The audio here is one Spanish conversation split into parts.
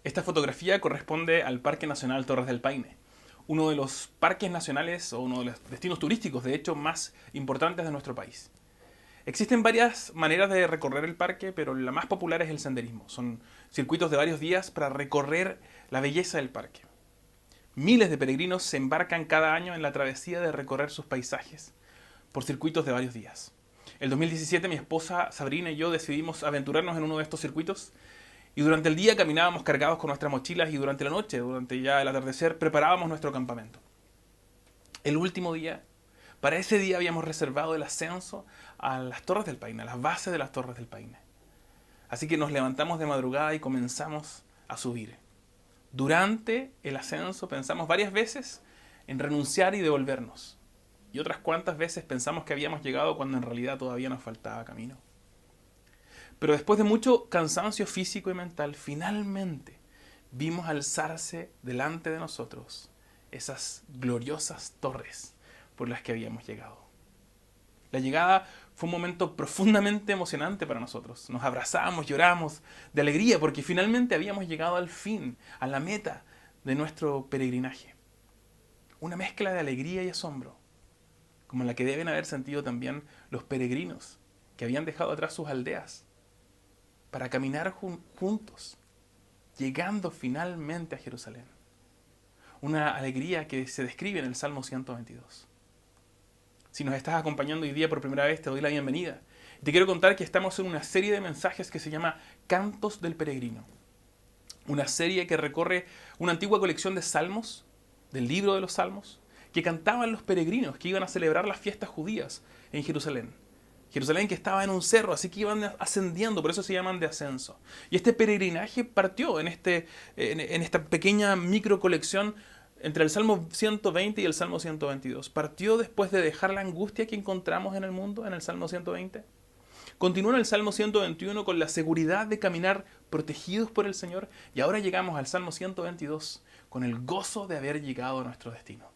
Esta fotografía corresponde al Parque Nacional Torres del Paine, uno de los parques nacionales o uno de los destinos turísticos, de hecho, más importantes de nuestro país. Existen varias maneras de recorrer el parque, pero la más popular es el senderismo. Son circuitos de varios días para recorrer la belleza del parque. Miles de peregrinos se embarcan cada año en la travesía de recorrer sus paisajes por circuitos de varios días. El 2017 mi esposa Sabrina y yo decidimos aventurarnos en uno de estos circuitos y durante el día caminábamos cargados con nuestras mochilas y durante la noche, durante ya el atardecer, preparábamos nuestro campamento. El último día, para ese día habíamos reservado el ascenso a las Torres del Paine, a las bases de las Torres del Paine. Así que nos levantamos de madrugada y comenzamos a subir. Durante el ascenso pensamos varias veces en renunciar y devolvernos. Y otras cuantas veces pensamos que habíamos llegado cuando en realidad todavía nos faltaba camino. Pero después de mucho cansancio físico y mental, finalmente vimos alzarse delante de nosotros esas gloriosas torres por las que habíamos llegado. La llegada fue un momento profundamente emocionante para nosotros. Nos abrazamos, lloramos de alegría porque finalmente habíamos llegado al fin, a la meta de nuestro peregrinaje. Una mezcla de alegría y asombro, como la que deben haber sentido también los peregrinos que habían dejado atrás sus aldeas para caminar juntos, llegando finalmente a Jerusalén. Una alegría que se describe en el Salmo 122. Si nos estás acompañando hoy día por primera vez, te doy la bienvenida. Te quiero contar que estamos en una serie de mensajes que se llama Cantos del Peregrino. Una serie que recorre una antigua colección de salmos, del libro de los salmos, que cantaban los peregrinos que iban a celebrar las fiestas judías en Jerusalén. Jerusalén que estaba en un cerro, así que iban ascendiendo, por eso se llaman de ascenso. Y este peregrinaje partió en esta pequeña micro colección entre el Salmo 120 y el Salmo 122. Partió después de dejar la angustia que encontramos en el mundo, en el Salmo 120. Continuó en el Salmo 121 con la seguridad de caminar protegidos por el Señor. Y ahora llegamos al Salmo 122 con el gozo de haber llegado a nuestro destino.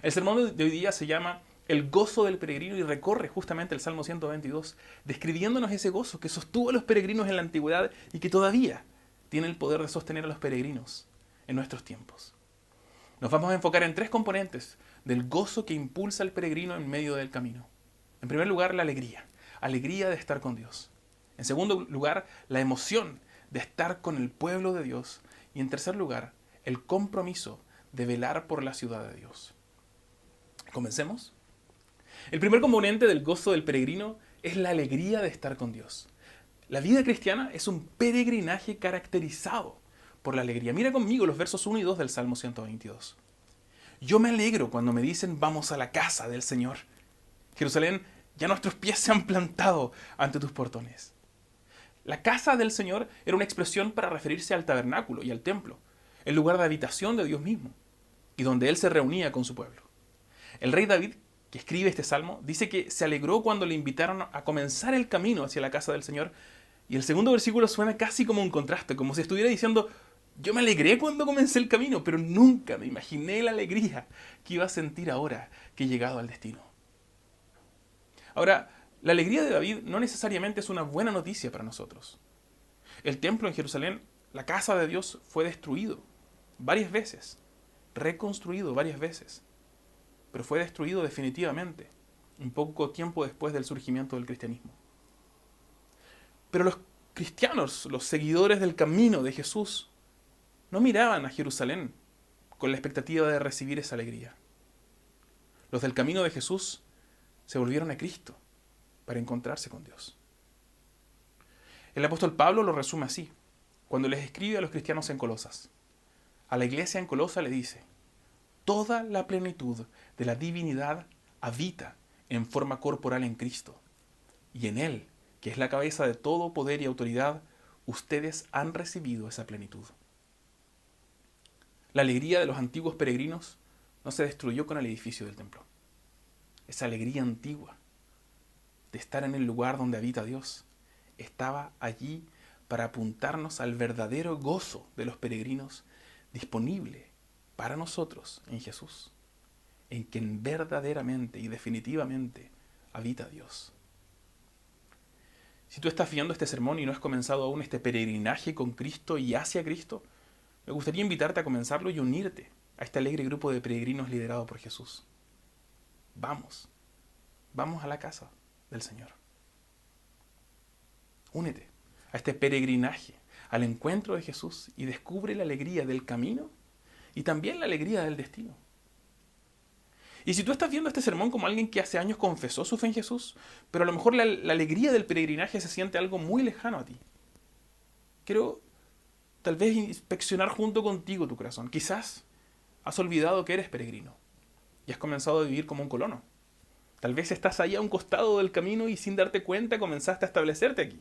El sermón de hoy día se llama El gozo del peregrino y recorre justamente el Salmo 122, describiéndonos ese gozo que sostuvo a los peregrinos en la antigüedad y que todavía tiene el poder de sostener a los peregrinos en nuestros tiempos. Nos vamos a enfocar en tres componentes del gozo que impulsa al peregrino en medio del camino. En primer lugar, la alegría. Alegría de estar con Dios. En segundo lugar, la emoción de estar con el pueblo de Dios. Y en tercer lugar, el compromiso de velar por la ciudad de Dios. ¿Comencemos? El primer componente del gozo del peregrino es la alegría de estar con Dios. La vida cristiana es un peregrinaje caracterizado por la alegría. Mira conmigo los versos 1 y 2 del Salmo 122. Yo me alegro cuando me dicen vamos a la casa del Señor. Jerusalén, ya nuestros pies se han plantado ante tus portones. La casa del Señor era una expresión para referirse al tabernáculo y al templo, el lugar de habitación de Dios mismo, y donde Él se reunía con su pueblo. El rey David, que escribe este salmo, dice que se alegró cuando le invitaron a comenzar el camino hacia la casa del Señor, y el segundo versículo suena casi como un contraste, como si estuviera diciendo, yo me alegré cuando comencé el camino, pero nunca me imaginé la alegría que iba a sentir ahora que he llegado al destino. Ahora, la alegría de David no necesariamente es una buena noticia para nosotros. El templo en Jerusalén, la casa de Dios, fue destruido varias veces, reconstruido varias veces, pero fue destruido definitivamente, un poco tiempo después del surgimiento del cristianismo. Pero los cristianos, los seguidores del camino de Jesús, no miraban a Jerusalén con la expectativa de recibir esa alegría. Los del camino de Jesús se volvieron a Cristo para encontrarse con Dios. El apóstol Pablo lo resume así, cuando les escribe a los cristianos en Colosas. A la iglesia en Colosa le dice, toda la plenitud de la divinidad habita en forma corporal en Cristo, y en Él, que es la cabeza de todo poder y autoridad, ustedes han recibido esa plenitud. La alegría de los antiguos peregrinos no se destruyó con el edificio del templo. Esa alegría antigua de estar en el lugar donde habita Dios estaba allí para apuntarnos al verdadero gozo de los peregrinos disponible para nosotros en Jesús, en quien verdaderamente y definitivamente habita Dios. Si tú estás viendo este sermón y no has comenzado aún este peregrinaje con Cristo y hacia Cristo, me gustaría invitarte a comenzarlo y unirte a este alegre grupo de peregrinos liderado por Jesús. Vamos, vamos a la casa del Señor. Únete a este peregrinaje, al encuentro de Jesús y descubre la alegría del camino y también la alegría del destino. Y si tú estás viendo este sermón como alguien que hace años confesó su fe en Jesús, pero a lo mejor la alegría del peregrinaje se siente algo muy lejano a ti, quiero tal vez inspeccionar junto contigo tu corazón. Quizás has olvidado que eres peregrino y has comenzado a vivir como un colono. Tal vez estás ahí a un costado del camino y sin darte cuenta comenzaste a establecerte aquí.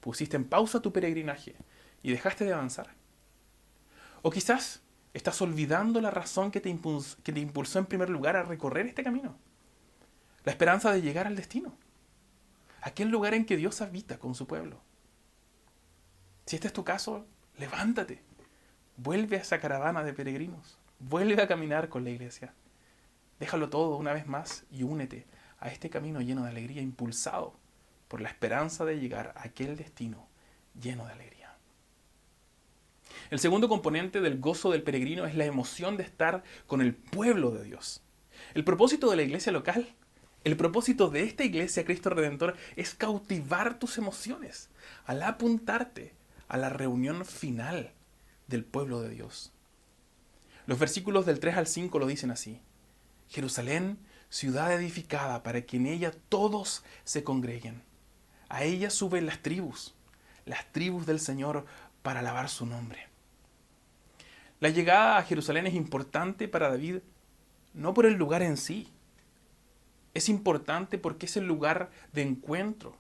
Pusiste en pausa tu peregrinaje y dejaste de avanzar. O quizás estás olvidando la razón que te impulsó en primer lugar a recorrer este camino. La esperanza de llegar al destino. Aquel lugar en que Dios habita con su pueblo. Si este es tu caso, levántate. Vuelve a esa caravana de peregrinos. Vuelve a caminar con la iglesia. Déjalo todo una vez más y únete a este camino lleno de alegría, impulsado por la esperanza de llegar a aquel destino lleno de alegría. El segundo componente del gozo del peregrino es la emoción de estar con el pueblo de Dios. El propósito de la iglesia local, el propósito de esta iglesia Cristo Redentor es cautivar tus emociones al apuntarte a la reunión final del pueblo de Dios. Los versículos del 3 al 5 lo dicen así: Jerusalén, ciudad edificada para que en ella todos se congreguen. A ella suben las tribus del Señor para alabar su nombre. La llegada a Jerusalén es importante para David, no por el lugar en sí. Es importante porque es el lugar de encuentro,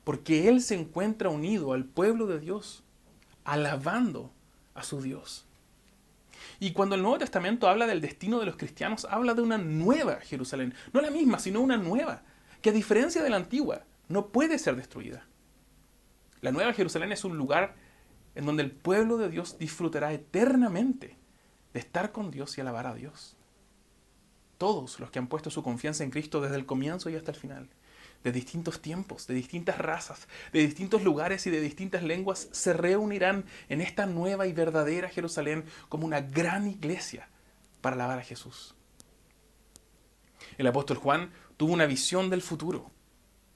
porque él se encuentra unido al pueblo de Dios, alabando a su Dios. Y cuando el Nuevo Testamento habla del destino de los cristianos, habla de una nueva Jerusalén. No la misma, sino una nueva, que a diferencia de la antigua, no puede ser destruida. La nueva Jerusalén es un lugar en donde el pueblo de Dios disfrutará eternamente de estar con Dios y alabar a Dios. Todos los que han puesto su confianza en Cristo desde el comienzo y hasta el final, de distintos tiempos, de distintas razas, de distintos lugares y de distintas lenguas, se reunirán en esta nueva y verdadera Jerusalén como una gran iglesia para alabar a Jesús. El apóstol Juan tuvo una visión del futuro,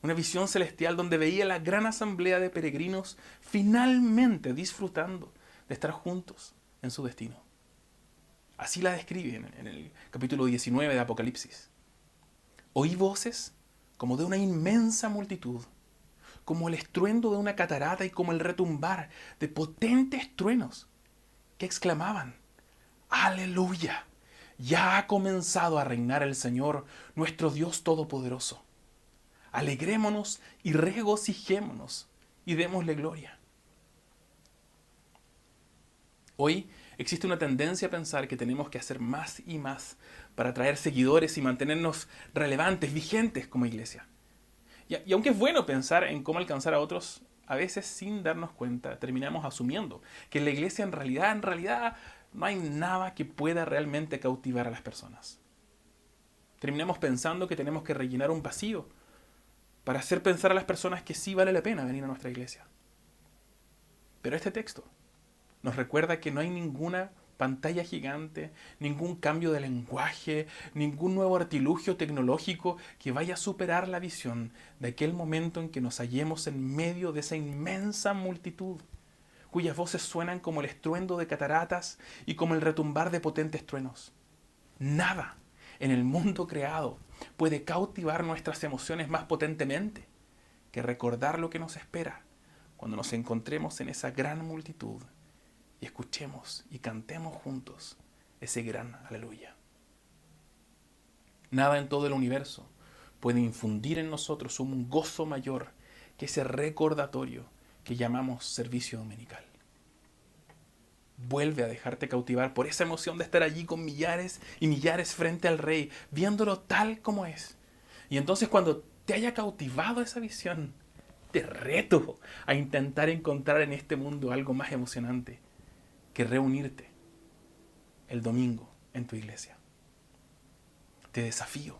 una visión celestial donde veía la gran asamblea de peregrinos finalmente disfrutando de estar juntos en su destino. Así la describe en el capítulo 19 de Apocalipsis. Oí voces como de una inmensa multitud, como el estruendo de una catarata y como el retumbar de potentes truenos que exclamaban: ¡Aleluya! Ya ha comenzado a reinar el Señor, nuestro Dios Todopoderoso. Alegrémonos y regocijémonos y démosle gloria. Hoy existe una tendencia a pensar que tenemos que hacer más y más para atraer seguidores y mantenernos relevantes, vigentes como iglesia. Y aunque es bueno pensar en cómo alcanzar a otros, a veces sin darnos cuenta terminamos asumiendo que en la iglesia en realidad no hay nada que pueda realmente cautivar a las personas. Terminamos pensando que tenemos que rellenar un vacío para hacer pensar a las personas que sí vale la pena venir a nuestra iglesia. Pero este texto nos recuerda que no hay ninguna pantalla gigante, ningún cambio de lenguaje, ningún nuevo artilugio tecnológico que vaya a superar la visión de aquel momento en que nos hallemos en medio de esa inmensa multitud, cuyas voces suenan como el estruendo de cataratas y como el retumbar de potentes truenos. Nada en el mundo creado puede cautivar nuestras emociones más potentemente que recordar lo que nos espera cuando nos encontremos en esa gran multitud y escuchemos y cantemos juntos ese gran aleluya. Nada en todo el universo puede infundir en nosotros un gozo mayor que ese recordatorio que llamamos servicio dominical. Vuelve a dejarte cautivar por esa emoción de estar allí con millares y millares frente al Rey, viéndolo tal como es. Y entonces cuando te haya cautivado esa visión, te reto a intentar encontrar en este mundo algo más emocionante que reunirte el domingo en tu iglesia. Te desafío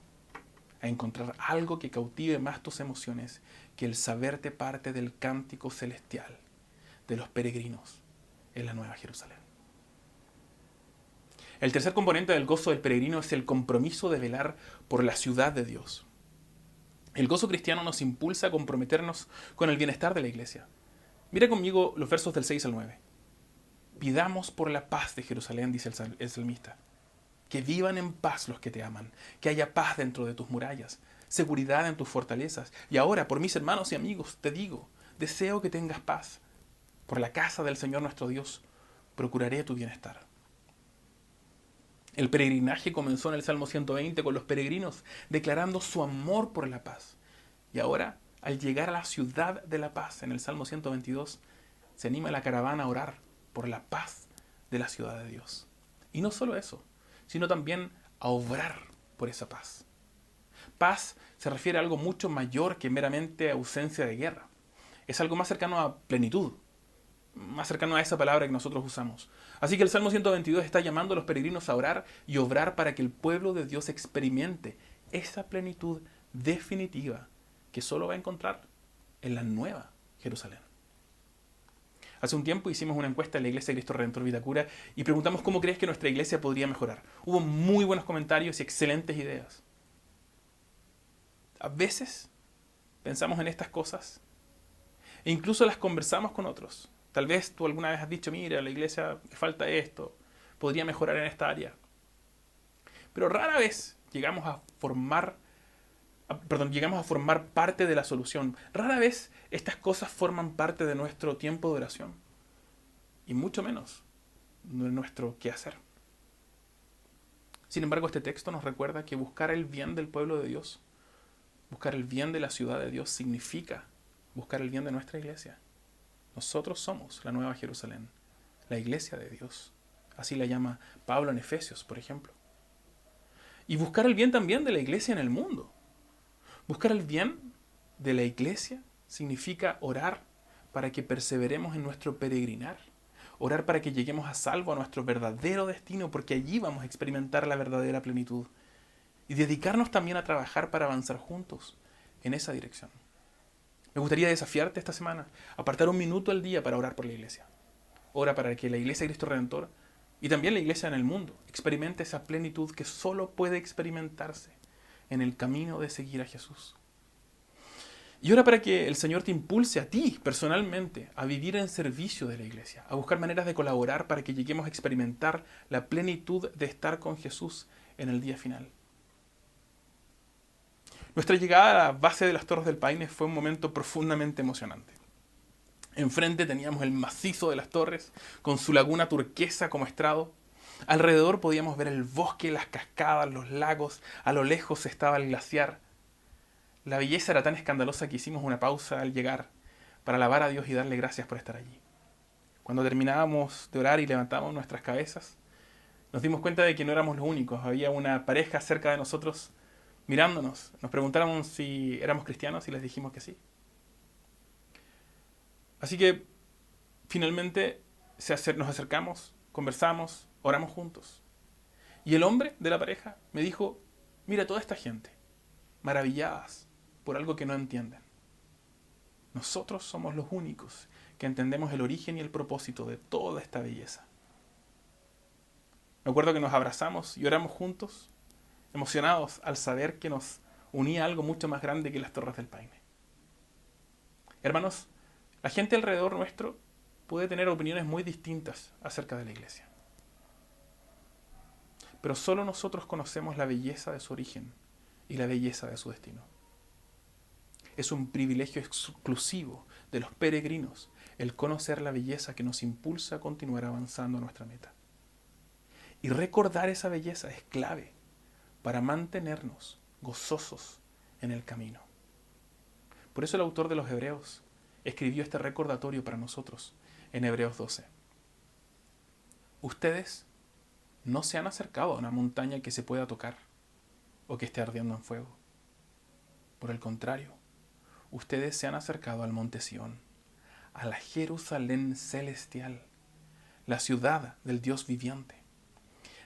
a encontrar algo que cautive más tus emociones que el saberte parte del cántico celestial de los peregrinos en la Nueva Jerusalén. El tercer componente del gozo del peregrino es el compromiso de velar por la ciudad de Dios. El gozo cristiano nos impulsa a comprometernos con el bienestar de la iglesia. Mira conmigo los versos del 6 al 9. Pidamos por la paz de Jerusalén, dice el salmista. Que vivan en paz los que te aman, que haya paz dentro de tus murallas, seguridad en tus fortalezas. Y ahora, por mis hermanos y amigos, te digo, deseo que tengas paz. Por la casa del Señor nuestro Dios, procuraré tu bienestar. El peregrinaje comenzó en el Salmo 120 con los peregrinos declarando su amor por la paz. Y ahora, al llegar a la ciudad de la paz, en el Salmo 122, se anima la caravana a orar por la paz de la ciudad de Dios. Y no solo eso, sino también a obrar por esa paz. Paz se refiere a algo mucho mayor que meramente ausencia de guerra. Es algo más cercano a plenitud, más cercano a esa palabra que nosotros usamos. Así que el Salmo 122 está llamando a los peregrinos a orar y obrar para que el pueblo de Dios experimente esa plenitud definitiva que solo va a encontrar en la nueva Jerusalén. Hace un tiempo hicimos una encuesta en la Iglesia de Cristo Redentor Vitacura y preguntamos cómo crees que nuestra iglesia podría mejorar. Hubo muy buenos comentarios y excelentes ideas. A veces pensamos en estas cosas e incluso las conversamos con otros. Tal vez tú alguna vez has dicho, mira, a la iglesia le falta esto, podría mejorar en esta área. Pero rara vez llegamos a formar parte de la solución. Rara vez estas cosas forman parte de nuestro tiempo de oración. Y mucho menos de nuestro quehacer. Sin embargo, este texto nos recuerda que buscar el bien del pueblo de Dios, buscar el bien de la ciudad de Dios, significa buscar el bien de nuestra iglesia. Nosotros somos la Nueva Jerusalén, la iglesia de Dios. Así la llama Pablo en Efesios, por ejemplo. Y buscar el bien también de la iglesia en el mundo. Buscar el bien de la iglesia significa orar para que perseveremos en nuestro peregrinar. Orar para que lleguemos a salvo a nuestro verdadero destino, porque allí vamos a experimentar la verdadera plenitud. Y dedicarnos también a trabajar para avanzar juntos en esa dirección. Me gustaría desafiarte esta semana, apartar un minuto al día para orar por la iglesia. Ora para que la iglesia de Cristo Redentor y también la iglesia en el mundo experimente esa plenitud que solo puede experimentarse en el camino de seguir a Jesús. Y ora para que el Señor te impulse a ti personalmente a vivir en servicio de la iglesia, a buscar maneras de colaborar para que lleguemos a experimentar la plenitud de estar con Jesús en el día final. Nuestra llegada a la base de las Torres del Paine fue un momento profundamente emocionante. Enfrente teníamos el macizo de las torres, con su laguna turquesa como estrado. Alrededor podíamos ver el bosque, las cascadas, los lagos. A lo lejos estaba el glaciar. La belleza era tan escandalosa que hicimos una pausa al llegar para alabar a Dios y darle gracias por estar allí. Cuando terminábamos de orar y levantamos nuestras cabezas, nos dimos cuenta de que no éramos los únicos. Había una pareja cerca de nosotros mirándonos. Nos preguntaron si éramos cristianos y les dijimos que sí. Así que finalmente nos acercamos, conversamos, oramos juntos. Y el hombre de la pareja me dijo, mira toda esta gente, maravilladas por algo que no entienden. Nosotros somos los únicos que entendemos el origen y el propósito de toda esta belleza. Me acuerdo que nos abrazamos y oramos juntos, emocionados al saber que nos unía algo mucho más grande que las Torres del Paine. Hermanos, la gente alrededor nuestro puede tener opiniones muy distintas acerca de la iglesia. Pero solo nosotros conocemos la belleza de su origen y la belleza de su destino. Es un privilegio exclusivo de los peregrinos el conocer la belleza que nos impulsa a continuar avanzando a nuestra meta. Y recordar esa belleza es clave para mantenernos gozosos en el camino. Por eso el autor de los Hebreos escribió este recordatorio para nosotros en Hebreos 12. Ustedes no se han acercado a una montaña que se pueda tocar o que esté ardiendo en fuego. Por el contrario, ustedes se han acercado al monte Sión, a la Jerusalén celestial, la ciudad del Dios viviente.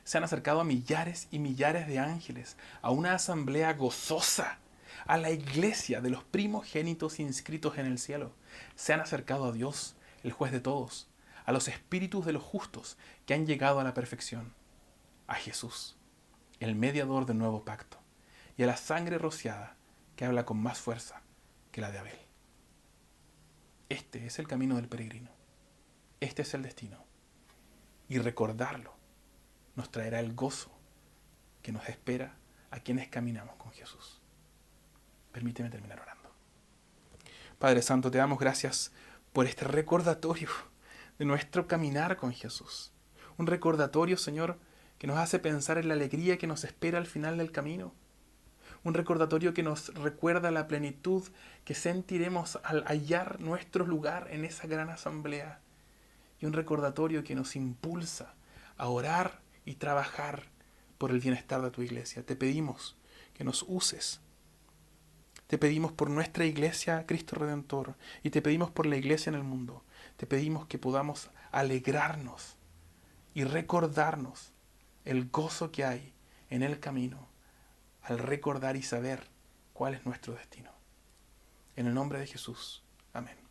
Se han acercado a millares y millares de ángeles, a una asamblea gozosa, a la iglesia de los primogénitos inscritos en el cielo. Se han acercado a Dios, el juez de todos, a los espíritus de los justos que han llegado a la perfección. a Jesús, el mediador del nuevo pacto, y a la sangre rociada que habla con más fuerza que la de Abel. Este es el camino del peregrino. Este es el destino. Y recordarlo nos traerá el gozo que nos espera a quienes caminamos con Jesús. Permíteme terminar orando. Padre Santo, te damos gracias por este recordatorio de nuestro caminar con Jesús. Un recordatorio, Señor, que nos hace pensar en la alegría que nos espera al final del camino. Un recordatorio que nos recuerda la plenitud que sentiremos al hallar nuestro lugar en esa gran asamblea. Y un recordatorio que nos impulsa a orar y trabajar por el bienestar de tu iglesia. Te pedimos que nos uses. Te pedimos por nuestra iglesia, Cristo Redentor, y te pedimos por la iglesia en el mundo. Te pedimos que podamos alegrarnos y recordarnos el gozo que hay en el camino al recordar y saber cuál es nuestro destino. En el nombre de Jesús. Amén.